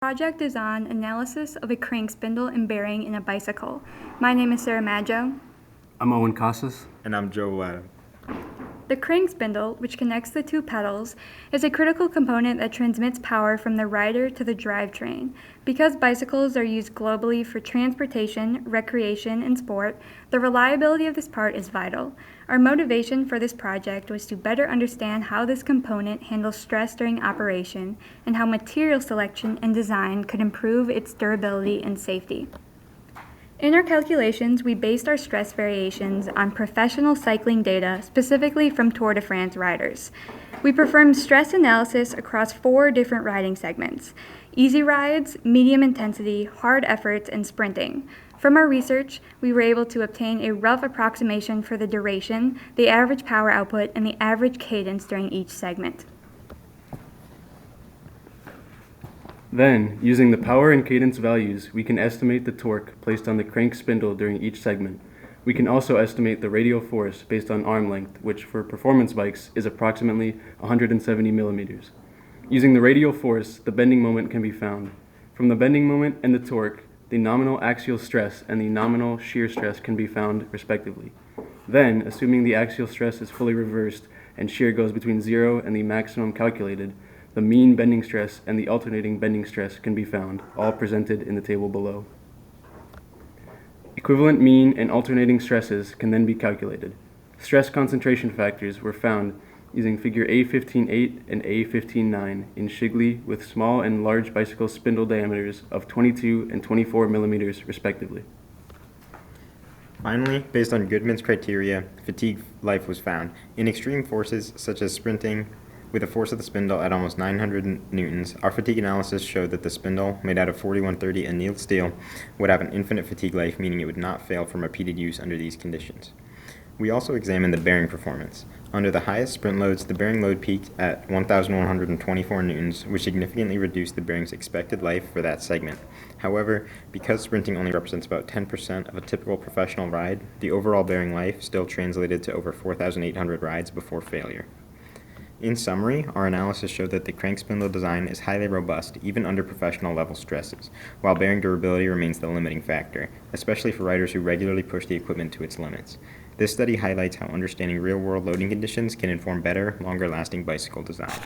Project is on analysis of a crank spindle and bearing in a bicycle. My name is Sarah Maggio. I'm Owen Casas. And I'm Joe Latta. The crank spindle, which connects the two pedals, is a critical component that transmits power from the rider to the drivetrain. Because bicycles are used globally for transportation, recreation, and sport, the reliability of this part is vital. Our motivation for this project was to better understand how this component handles stress during operation and how material selection and design could improve its durability and safety. In our calculations, we based our stress variations on professional cycling data, specifically from Tour de France riders. We performed stress analysis across 4 different riding segments: easy rides, medium intensity, hard efforts, and sprinting. From our research, we were able to obtain a rough approximation for the duration, the average power output, and the average cadence during each segment. Then, using the power and cadence values, we can estimate the torque placed on the crank spindle during each segment. We can also estimate the radial force based on arm length, which for performance bikes is approximately 170 millimeters. Using the radial force, the bending moment can be found. From the bending moment and the torque, the nominal axial stress and the nominal shear stress can be found, respectively. Then, assuming the axial stress is fully reversed and shear goes between 0 and the maximum calculated, the mean bending stress and the alternating bending stress can be found, all presented in the table below. Equivalent mean and alternating stresses can then be calculated. Stress concentration factors were found using figure A15.8 and A15.9 in Shigley with small and large bicycle spindle diameters of 22 and 24 millimeters respectively. Finally, based on Goodman's criteria, fatigue life was found. In extreme forces, such as sprinting, with a force of the spindle at almost 900 newtons, our fatigue analysis showed that the spindle, made out of 4130 annealed steel, would have an infinite fatigue life, meaning it would not fail from repeated use under these conditions. We also examined the bearing performance. Under the highest sprint loads, the bearing load peaked at 1,124 newtons, which significantly reduced the bearing's expected life for that segment. However, because sprinting only represents about 10% of a typical professional ride, the overall bearing life still translated to over 4,800 rides before failure. In summary, our analysis showed that the crank spindle design is highly robust even under professional level stresses, while bearing durability remains the limiting factor, especially for riders who regularly push the equipment to its limits. This study highlights how understanding real-world loading conditions can inform better, longer-lasting bicycle designs.